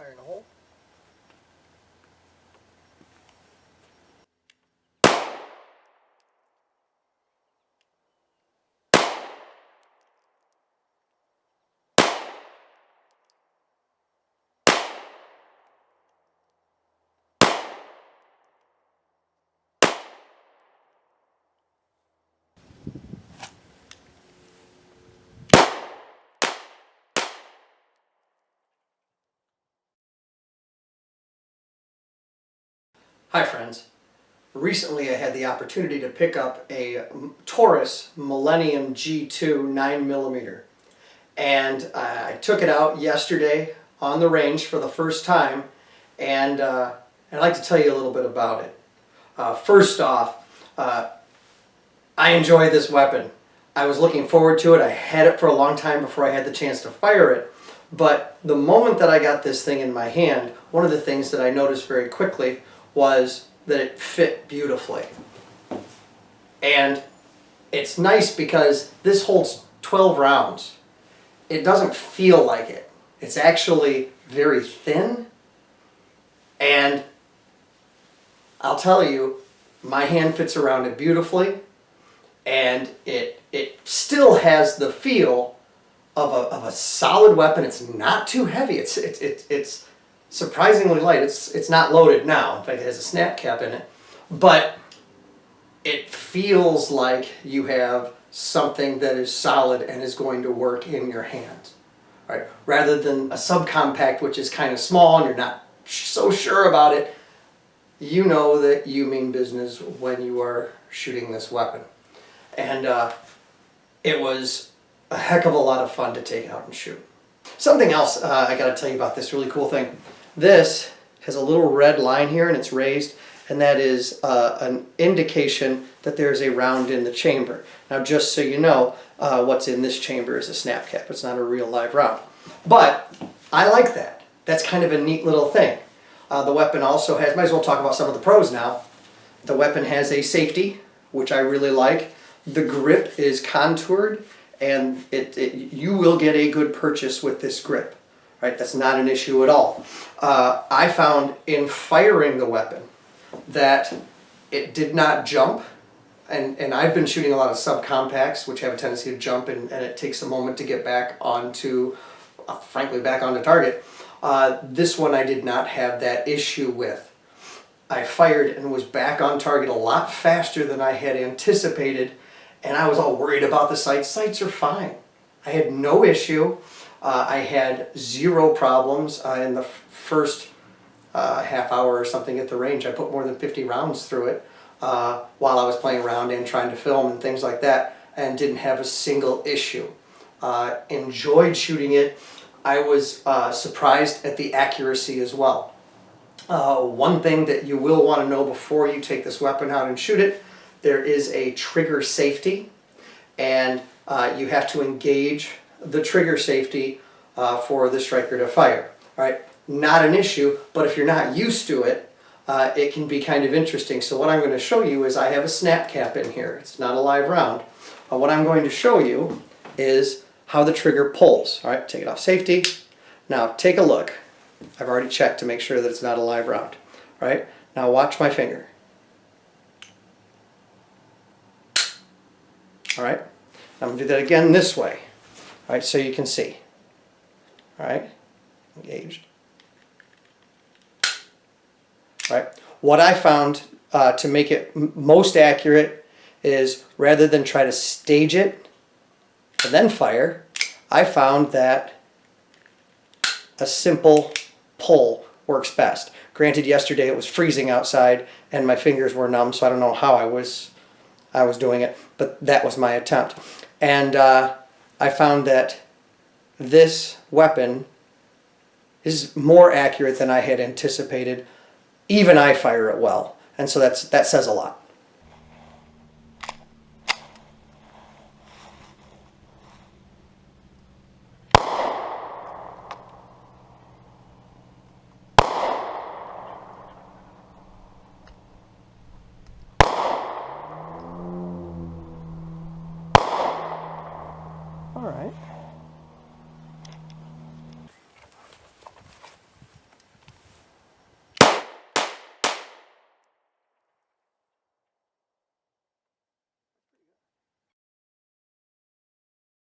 firing a hole. Hi friends. Recently I had the opportunity to pick up a Taurus Millenium G2 9mm, and I took it out yesterday on the range for the first time, and I'd like to tell you a little bit about it. First off, I enjoy this weapon. I was looking forward to it. I had it for a long time before I had the chance to fire it, but the moment that I got this thing in my hand, one of the things that I noticed very quickly was that it fit beautifully. And it's nice because this holds 12 rounds. It doesn't feel like it. It's actually very thin, and I'll tell you, my hand fits around it beautifully, and it still has the feel of a solid weapon. It's not too heavy. It's surprisingly light. It's not loaded now. In fact, it has a snap cap in it. But it feels like you have something that is solid and is going to work in your hands, right? Rather than a subcompact, which is kind of small and you're not so sure about it. You know that you mean business when you are shooting this weapon. And it was a heck of a lot of fun to take out and shoot. Something else I got to tell you about this really cool thing. This has a little red line here and it's raised, and that is an indication that there's a round in the chamber. Now just so you know, what's in this chamber is a snap cap. It's not a real live round. But I like that. That's kind of a neat little thing. The weapon also has, might as well talk about some of the pros now. The weapon has a safety, which I really like. The grip is contoured, and you will get a good purchase with this grip. Right? That's not an issue at all. I found in firing the weapon that it did not jump, and I've been shooting a lot of subcompacts which have a tendency to jump, and it takes a moment to get back onto, frankly, back onto target. This one I did not have that issue with. I fired and was back on target a lot faster than I had anticipated, and I was all worried about the sights. Sights are fine. I had no issue. I had zero problems in the first half hour or something at the range. I put more than 50 rounds through it while I was playing around and trying to film and things like that, and didn't have a single issue. Enjoyed shooting it. I was surprised at the accuracy as well. One thing that you will want to know before you take this weapon out and shoot it, there is a trigger safety, and you have to engage the trigger safety for the striker to fire. All right, not an issue, but if you're not used to it, it can be kind of interesting. So what I'm going to show you is I have a snap cap in here. It's not a live round. What I'm going to show you is how the trigger pulls. All right, take it off safety. Now take a look. I've already checked to make sure that it's not a live round. All right, now watch my finger. All right, I'm going to do that again this way. All right, so you can see. All right, engaged. All right, what I found to make it most accurate is rather than try to stage it and then fire, I found that a simple pull works best. Granted, yesterday it was freezing outside and my fingers were numb, so I don't know how I was doing it, but that was my attempt. And I found that this weapon is more accurate than I had anticipated. Even I fire it well, and so that says a lot. All right.